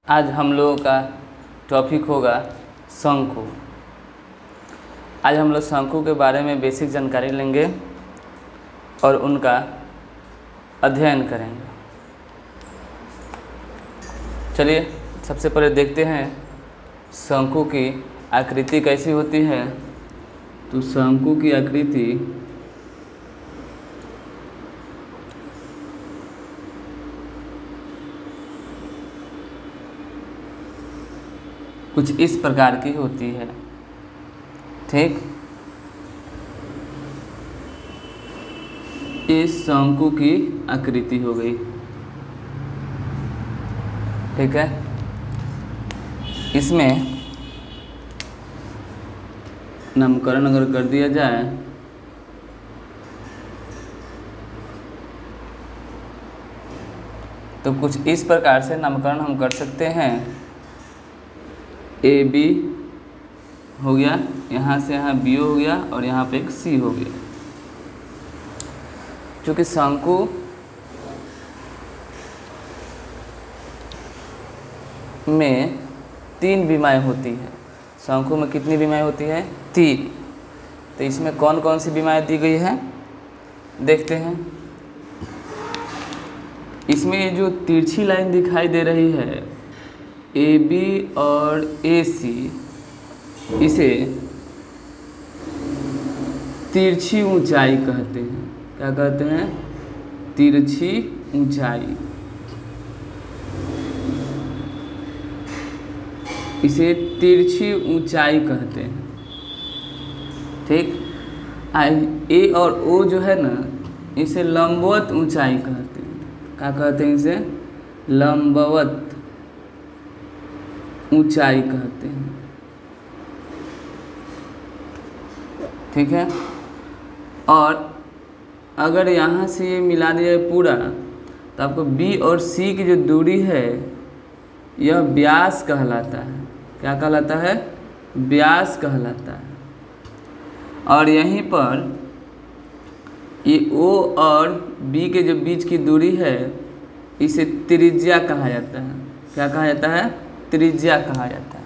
आज हम लोगों का टॉपिक होगा शंकु। आज हम लोग शंकु के बारे में बेसिक जानकारी लेंगे और उनका अध्ययन करेंगे। चलिए सबसे पहले देखते हैं शंकु की आकृति कैसी होती है। तो शंकु की आकृति कुछ इस प्रकार की होती है। ठीक, इस शंकु की आकृति हो गई। ठीक है, इसमें नामकरण अगर कर दिया जाए तो कुछ इस प्रकार से नामकरण हम कर सकते हैं। ए बी हो गया, यहाँ से यहाँ बी हो गया और यहाँ पे एक सी हो गया। क्योंकि शंकु में 3 बीमाएँ होती हैं। शंकु में कितनी बीमाएँ होती है? 3। तो इसमें कौन कौन सी बीमाएँ दी गई है देखते हैं। इसमें ये जो तिरछी लाइन दिखाई दे रही है ए बी और ए सी, इसे तिरछी ऊंचाई कहते हैं। क्या कहते हैं? तिरछी ऊंचाई। इसे तिरछी ऊंचाई कहते हैं। ठीक, ए और ओ जो है ना, इसे लंबवत ऊंचाई कहते हैं। क्या कहते हैं? इसे लंबवत ऊंचाई कहते हैं। ठीक है, और अगर यहाँ से ये मिला दिया पूरा तो आपको बी और सी की जो दूरी है यह व्यास कहलाता है। क्या कहलाता है? व्यास कहलाता है। और यहीं पर ये ओ और बी के जो बीच की दूरी है इसे त्रिज्या कहा जाता है। क्या कहा जाता है? त्रिज्या कहा जाता है।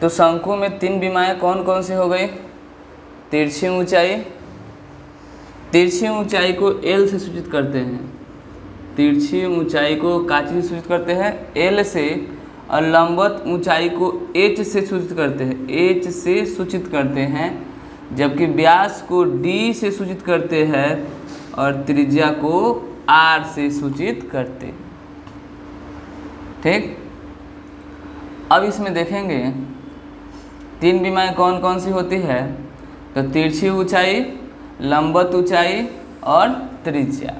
तो शंकु में 3 बीमाएँ कौन कौन सी हो गई? तिरछी ऊंचाई। तिरछी ऊंचाई को एल से सूचित करते हैं। तिरछी ऊंचाई को काची से सूचित करते हैं? एल से। और लंबवत ऊंचाई को एच से सूचित करते हैं। एच से सूचित करते हैं, जबकि व्यास को डी से सूचित करते हैं और त्रिज्या को आर से सूचित करते हैं। ठीक, अब इसमें देखेंगे 3 बीमाएँ कौन कौन सी होती है। तो तिरछी ऊंचाई, लंबवत ऊंचाई और त्रिज्या।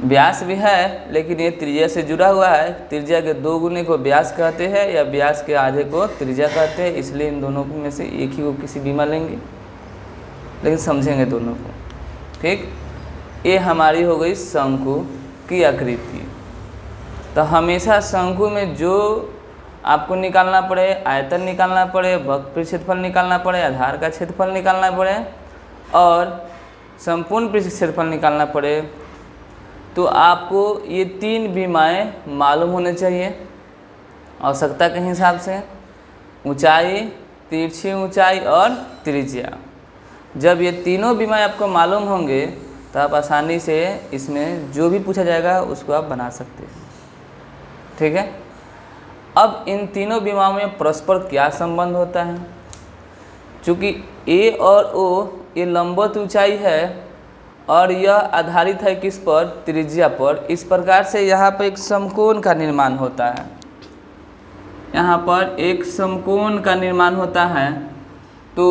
व्यास भी है लेकिन ये त्रिज्या से जुड़ा हुआ है। त्रिज्या के 2 गुने को व्यास कहते हैं या व्यास के आधे को त्रिज्या कहते हैं। इसलिए इन दोनों में से एक ही को किसी बीमा लेंगे, लेकिन समझेंगे दोनों को। ठीक, ये हमारी हो गई शंकु की आकृति। तो हमेशा शंकु में जो आपको निकालना पड़े, आयतन निकालना पड़े, वक्र क्षेत्रफल निकालना पड़े, आधार का क्षेत्रफल निकालना पड़े और संपूर्ण पृष्ठ क्षेत्रफल निकालना पड़े, तो आपको ये 3 बीमाएँ मालूम होने चाहिए आवश्यकता के हिसाब से। ऊंचाई, तिरछी ऊंचाई और त्रिज्या। जब ये तीनों बीमाएँ आपको मालूम होंगे तो आप आसानी से इसमें जो भी पूछा जाएगा उसको आप बना सकते हैं। ठीक है, अब इन तीनों बीमाओं में परस्पर क्या संबंध होता है? चूँकि ए और ओ ये लंबवत ऊंचाई है और यह आधारित है किस पर? त्रिज्या पर। इस प्रकार से यहाँ पर एक समकोण का निर्माण होता है। यहाँ पर एक समकोण का निर्माण होता है। तो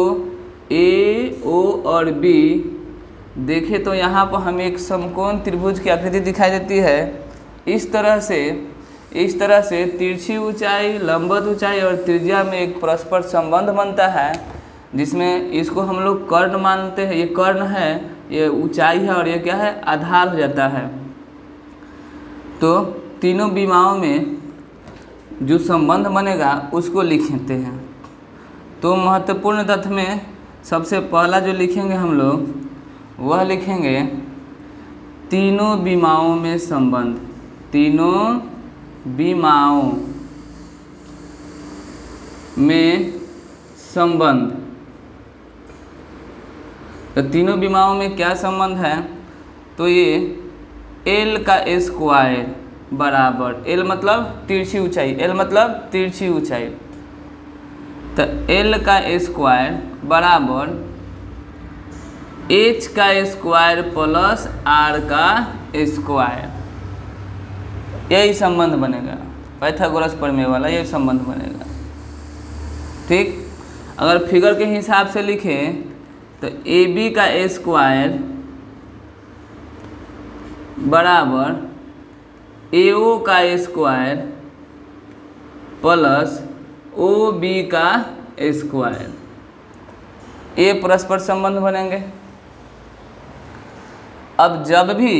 ए, ओ और बी देखें तो यहाँ पर हमें एक समकोण त्रिभुज की आकृति दिखाई देती है। इस तरह से तिरछी ऊंचाई, लंबवत ऊंचाई और त्रिज्या में एक परस्पर संबंध बनता है, जिसमें इसको हम लोग कर्ण मानते हैं। ये कर्ण है, ये ऊंचाई है और ये क्या है? आधार हो जाता है। तो तीनों बीमाओं में जो संबंध बनेगा उसको लिखते हैं। तो महत्वपूर्ण तथ्य में सबसे पहला जो लिखेंगे हम लोग वह लिखेंगे तीनों विमाओं में संबंध, तीनों विमाओं में संबंध। तो तीनों विमाओं में क्या संबंध है? तो ये एल का स्क्वायर बराबर, एल मतलब तिरछी ऊंचाई, एल मतलब तिरछी ऊंचाई, तो एल का स्क्वायर बराबर एच का स्क्वायर प्लस आर का स्क्वायर, यही संबंध बनेगा, पाइथागोरस प्रमेय वाला यही संबंध बनेगा। ठीक, अगर फिगर के हिसाब से लिखें तो ए बी का स्क्वायर बराबर ए ओ का स्क्वायर प्लस ओ बी का स्क्वायर, ये परस्पर संबंध बनेंगे। अब जब भी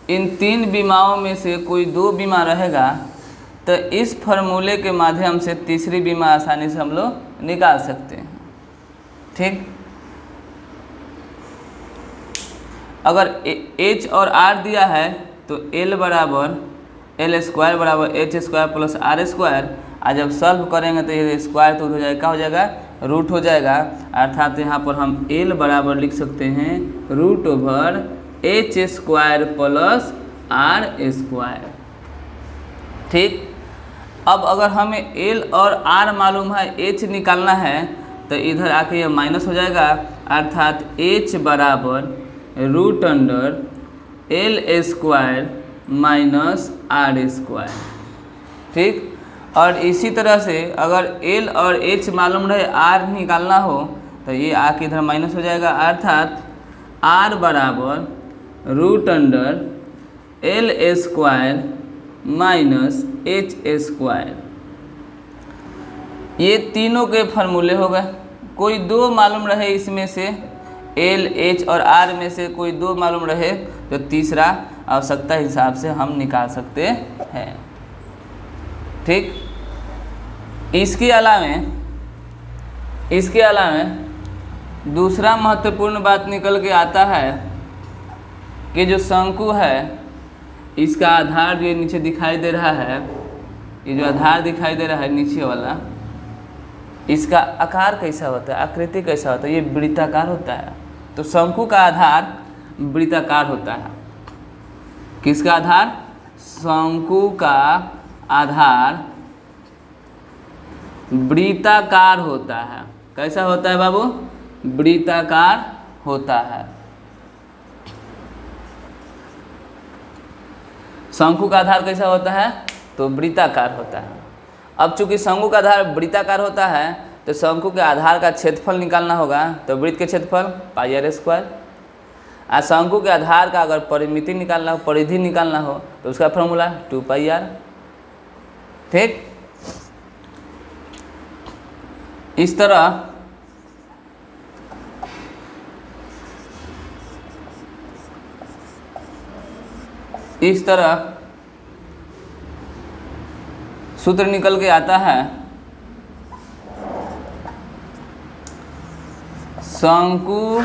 इन तीन विमाओं में से कोई दो विमा रहेगा तो इस फॉर्मूले के माध्यम से तीसरी विमा आसानी से हम लोग निकाल सकते हैं। ठीक, अगर एच और आर दिया है तो एल बराबर एल स्क्वायर बराबर H square plus R square, और जब सॉल्व करेंगे तो ये स्क्वायर तो हो जाएगा, क्या हो जाएगा? रूट हो जाएगा। अर्थात यहाँ पर हम एल बराबर लिख सकते हैं root over H square plus R square. ठीक, अब अगर हमें एल और आर मालूम है, एच निकालना है, तो इधर आके ये माइनस हो जाएगा, अर्थात एच बराबर root under L square minus R square. ठीक, और इसी तरह से अगर एल और एच मालूम रहे, आर निकालना हो, तो ये आके इधर माइनस हो जाएगा, अर्थात आर बराबर root under L square minus H square. ये तीनों के फार्मूले हो गए। कोई दो मालूम रहे इसमें से, एल एच और आर में से कोई दो मालूम रहे, तो तीसरा आवश्यकता हिसाब से हम निकाल सकते हैं। ठीक, इसके अलावा दूसरा महत्वपूर्ण बात निकल के आता है कि जो शंकु है इसका आधार जो नीचे दिखाई दे रहा है, ये जो आधार दिखाई दे रहा है नीचे वाला, इसका आकार कैसा होता है, आकृति कैसा होता है? ये वृत्ताकार होता है। तो शंकु का आधार वृत्ताकार होता है। किसका आधार? शंकु का आधार वृत्ताकार होता है। कैसा होता है बाबू? वृत्ताकार होता है। शंकु का आधार कैसा होता है? तो वृत्ताकार होता है। अब चूंकि शंकु का आधार वृत्ताकार होता है तो शंकु के आधार का क्षेत्रफल निकालना होगा, तो वृत्त के क्षेत्रफल पाई आर स्क्वायर। और शंकु के आधार का अगर परिमिति निकालना हो, परिधि निकालना हो, तो उसका फॉर्मूला 2 पाई आर। ठीक, इस तरह सूत्र निकल के आता है शंकु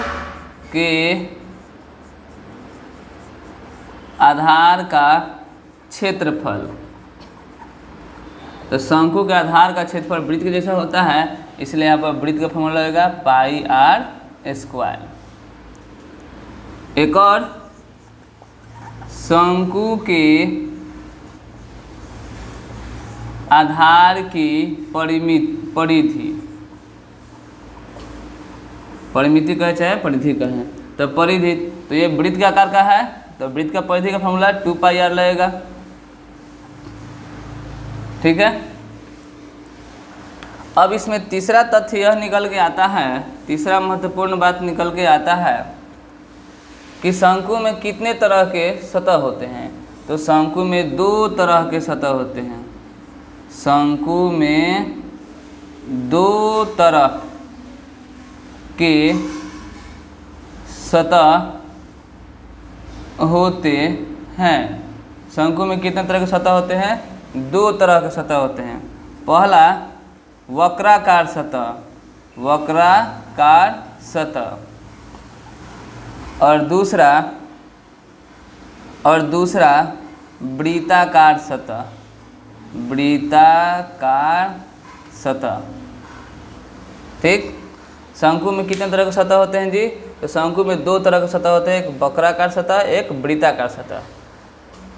के आधार का क्षेत्रफल। तो शंकु के आधार का क्षेत्रफल वृत्त के जैसा होता है, इसलिए यहाँ पर वृत्त का फॉर्मूला लगेगा पाई आर स्क्वायर। एक और, शंकु के आधार की परिधि, परिमिति कहे चाहे परिधि कहें, तो परिधि, तो ये वृत्त के आकार का है, तो वृत्त का परिधि का फॉर्मूला 2 पाई आर लगेगा। ठीक है, अब इसमें तीसरा तथ्य यह निकल के आता है, तीसरा महत्वपूर्ण बात निकल के आता है कि शंकु में कितने तरह के सतह होते हैं। तो शंकु में 2 तरह के सतह होते हैं। शंकु में 2 तरह के सतह होते हैं। शंकु में कितने तरह के सतह होते हैं? 2 तरह के सतह होते हैं। पहला वक्राकार सतह, वक्राकार सतह, और दूसरा और दूसरा वृत्ताकार सतह, वृत्ताकार सतह। ठीक, शंकु में कितने तरह के सतह होते हैं जी? तो शंकु में दो तरह के सतह होते हैं, एक वक्राकार सतह, एक वृत्ताकार सतह।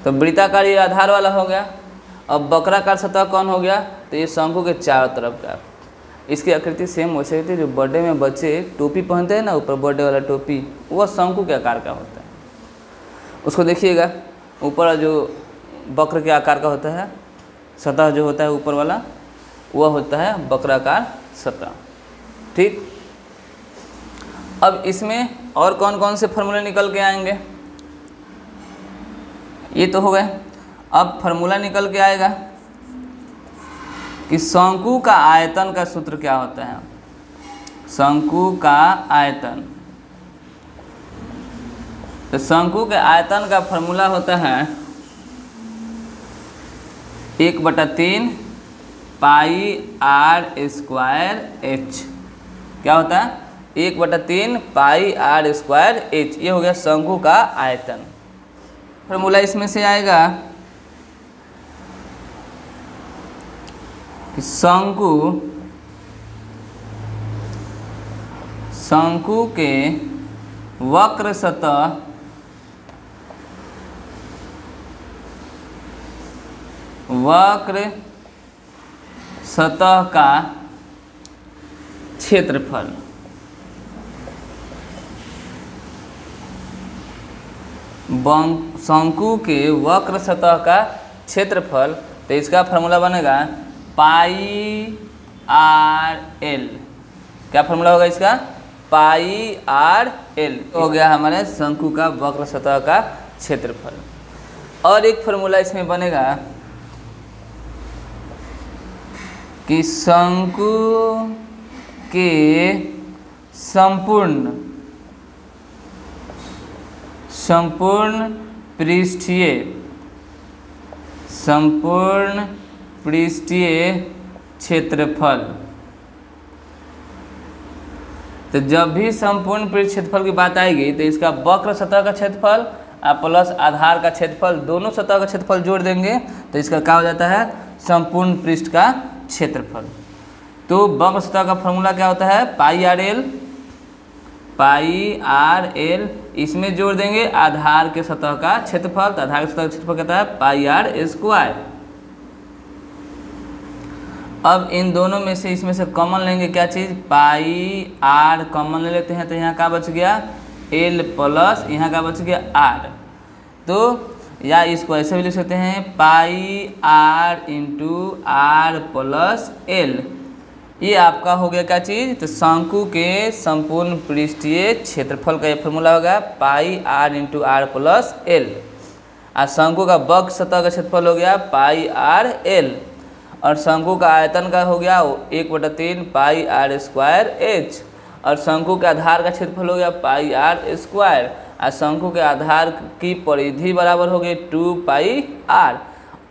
तो वृत्ताकार ये आधार वाला हो गया। अब वक्राकार सतह कौन हो गया? तो ये शंकु के चारों तरफ का। इसकी आकृति सेम वैसे होती है जो बर्थडे में बच्चे टोपी पहनते हैं ना, ऊपर बर्थडे वाला टोपी, वह शंकु के आकार का होता है। उसको देखिएगा, ऊपर जो वक्र के आकार का होता है, सतह जो होता है ऊपर वाला, वह होता है वक्राकार सतह। ठीक, अब इसमें और कौन कौन से फॉर्मूले निकल के आएंगे? ये तो हो गए। अब फॉर्मूला निकल के आएगा कि शंकु का आयतन का सूत्र क्या होता है। शंकु का आयतन, तो शंकु के आयतन का फॉर्मूला होता है 1/3 पाई r स्क्वायर h। क्या होता है? 1/3 पाई r स्क्वायर h। ये हो गया शंकु का आयतन। फॉर्मूला इसमें से आएगा कि शंकु के वक्र सतह का क्षेत्रफल, शंकु के वक्र सतह का क्षेत्रफल। तो इसका फॉर्मूला बनेगा पाई आर एल। क्या फॉर्मूला होगा इसका? पाई आर एल हो गया हमारे शंकु का वक्र सतह का क्षेत्रफल। और एक फॉर्मूला इसमें बनेगा कि शंकु के संपूर्ण पृष्ठीय क्षेत्रफल। तो जब भी संपूर्ण पृष्ठ क्षेत्रफल की बात आएगी तो इसका वक्र सतह का क्षेत्रफल प्लस आधार का क्षेत्रफल, दोनों सतह का क्षेत्रफल जोड़ देंगे तो इसका क्या हो जाता है? संपूर्ण पृष्ठ का क्षेत्रफल। तो वक्र सतह का फॉर्मूला क्या होता है? पाई आर एल। इसमें जोड़ देंगे आधार के सतह का क्षेत्रफल, तो आधार के सतह का क्षेत्रफल कहता है पाई आर स्क्वायर। अब इन दोनों में से इसमें से कॉमन लेंगे क्या चीज़? पाई आर कॉमन ले लेते हैं, तो यहाँ क्या बच गया? एल प्लस यहाँ का बच गया आर। तो या इसको ऐसे भी लिख सकते हैं pi R into R plus L. ये आपका हो गया क्या चीज़? तो शंकु के संपूर्ण पृष्ठीय क्षेत्रफल का ये फॉर्मूला होगा pi R into R plus L. और शंकु का वक्र सतह का क्षेत्रफल हो गया पाई आर एल। और शंकु का आयतन का हो गया 1/3 पाई आर स्क्वायर एच। और शंकु के आधार का क्षेत्रफल हो गया पाई आर स्क्वायर। और शंकु के आधार की परिधि बराबर हो गई 2 पाई आर।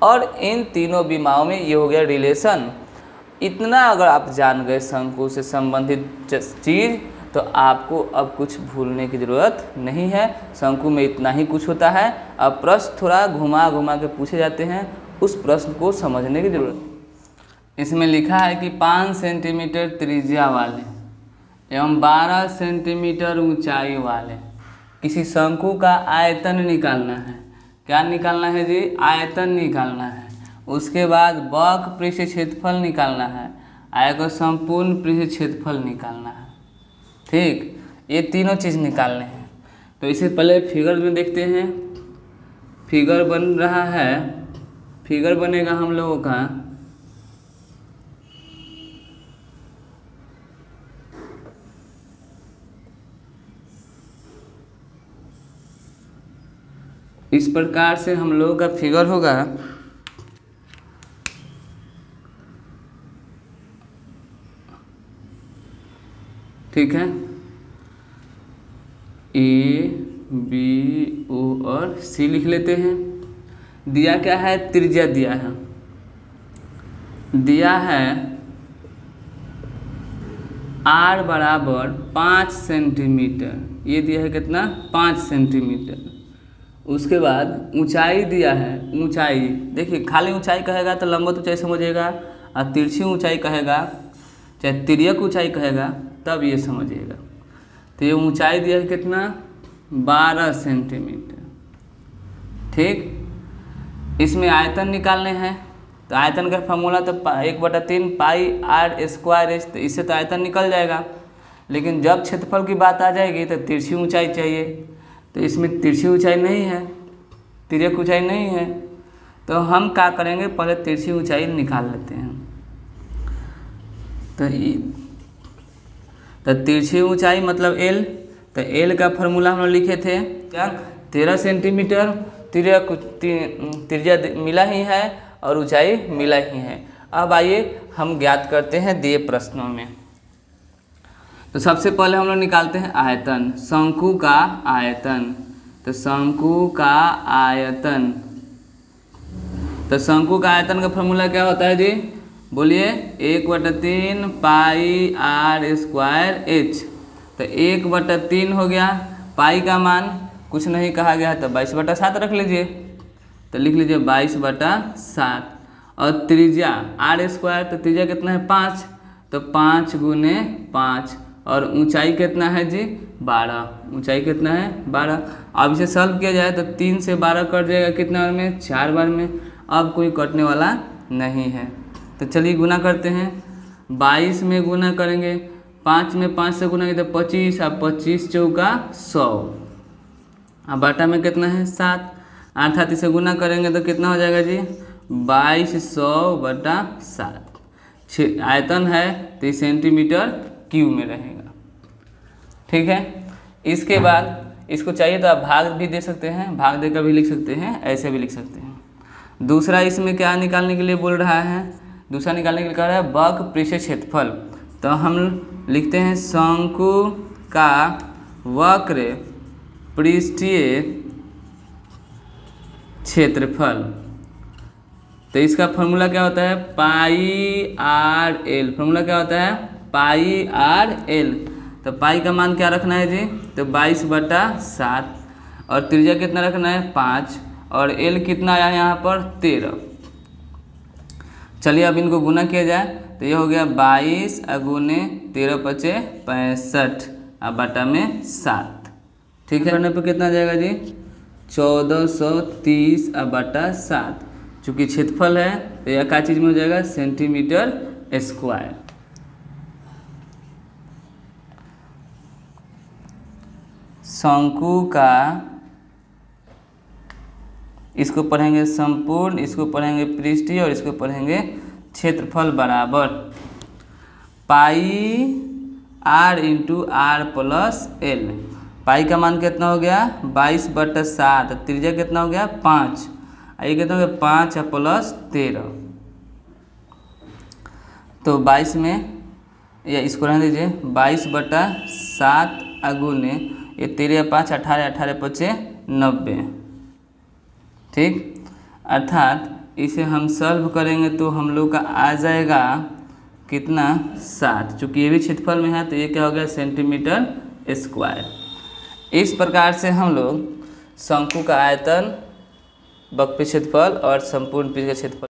और इन तीनों विमाओं में ये हो गया रिलेशन। इतना अगर आप जान गए शंकु से संबंधित चीज़ तो आपको अब कुछ भूलने की ज़रूरत नहीं है। शंकु में इतना ही कुछ होता है। अब प्रश्न थोड़ा घुमा घुमा के पूछे जाते हैं, उस प्रश्न को समझने की ज़रूरत। इसमें लिखा है कि 5 सेंटीमीटर त्रिज्या वाले एवं 12 सेंटीमीटर ऊंचाई वाले किसी शंकु का आयतन निकालना है। क्या निकालना है जी? आयतन निकालना है। उसके बाद वक्र पृष्ठ क्षेत्रफल निकालना है, आयको संपूर्ण पृष्ठ क्षेत्रफल निकालना है। ठीक, ये तीनों चीज़ निकालने हैं। तो इसे पहले फिगर में देखते हैं। फिगर बन रहा है, फिगर बनेगा हम लोगों का इस प्रकार से हम लोगों का फिगर होगा। ठीक है, ए बी ओ और सी लिख लेते हैं। दिया क्या है? त्रिज्या दिया है, दिया है आर बराबर 5 सेंटीमीटर। ये दिया है कितना? 5 सेंटीमीटर। उसके बाद ऊंचाई दिया है, ऊंचाई देखिए, खाली ऊंचाई कहेगा तो लंबवत ऊंचाई समझिएगा, और तिरछी ऊंचाई कहेगा चाहे तिर्यक ऊंचाई कहेगा तब ये समझिएगा। तो ये ऊंचाई दिया है कितना, 12 सेंटीमीटर। ठीक, इसमें आयतन निकालने हैं, तो आयतन का फार्मूला तो 1/3 पाई आर स्क्वायर एच, तो इससे तो आयतन निकल जाएगा। लेकिन जब क्षेत्रफल की बात आ जाएगी तो तिरछी ऊंचाई चाहिए, तो इसमें तिरछी ऊंचाई नहीं है, तिर्यक ऊंचाई नहीं है, तो हम क्या करेंगे, पहले तिरछी ऊंचाई निकाल लेते हैं। तो तिरछी ऊंचाई मतलब एल, तो एल का फार्मूला हम लोग लिखे थे क्या, 13 सेंटीमीटर। त्रिज्या मिला ही है और ऊंचाई मिला ही है। अब आइए हम ज्ञात करते हैं दिए प्रश्नों में। तो सबसे पहले हम लोग निकालते हैं आयतन, शंकु का आयतन। तो शंकु का आयतन, तो शंकु का आयतन का फार्मूला क्या होता है जी, बोलिए, 1/3 पाई आर स्क्वायर एच। तो 1/3 हो गया, पाई का मान कुछ नहीं कहा गया है तो 22/7 रख लीजिए, तो लिख लीजिए 22/7। और त्रिज्या आर स्क्वायर, तो त्रिज्या कितना है 5, तो 5 × 5। और ऊंचाई कितना है जी, 12, ऊंचाई कितना है 12। अब इसे सॉल्व किया जाए तो 3 से 12 कट जाएगा, कितना बार में, 4 बार में। अब कोई कटने वाला नहीं है, तो चलिए गुना करते हैं। 22 में गुना करेंगे, 5 में 5 से गुना करेंगे तो 25, और 25 चौका 100, अब बाटा में कितना है 7, अर्थात इसे गुना करेंगे तो कितना हो जाएगा जी, 2200/7। आयतन है तो सेंटीमीटर क्यूब में रहेगा। ठीक है, इसके बाद इसको चाहिए तो आप भाग भी दे सकते हैं, भाग देकर भी लिख सकते हैं, ऐसे भी लिख सकते हैं। दूसरा इसमें क्या निकालने के लिए बोल रहा है, दूसरा निकालने के लिए कह रहा है वक्र पृष्ठीय क्षेत्रफल। तो हम लिखते हैं शंकु का वक्र पृष्ठीय क्षेत्रफल। तो इसका फॉर्मूला क्या होता है, पाई आर एल। फॉर्मूला क्या होता है, पाई आर एल। तो पाई का मान क्या रखना है जी, तो 22/7, और त्रिज्या कितना रखना है 5, और एल कितना आया यहाँ पर 13। चलिए अब इनको गुना किया जाए तो ये हो गया 22 × 13 × 5 = 65, और बटा में 7। ठीक है, करने पर कितना आ जाएगा जी, 1430/7। चूँकि क्षेत्रफल है तो यह क्या चीज़ में हो जाएगा, सेंटीमीटर स्क्वायर। शंकु का, इसको पढ़ेंगे संपूर्ण, इसको पढ़ेंगे पृष्ठीय, और इसको पढ़ेंगे क्षेत्रफल बराबर पाई आर × r+l। पाई का मान कितना हो गया 22/7, त्रिज्या कितना हो गया 5, ये कितना हो गया 5 + 13। तो 22 में, या इसको रहने दीजिए, 22/7 × ये 13 5 18, 18 5 90। ठीक, अर्थात इसे हम सॉल्व करेंगे तो हम लोग का आ जाएगा कितना 7। चूँकि ये भी क्षेत्रफल में है तो ये क्या हो गया, सेंटीमीटर स्क्वायर। इस प्रकार से हम लोग शंकु का आयतन, वक्र क्षेत्रफल और संपूर्ण पृष्ठ का क्षेत्रफल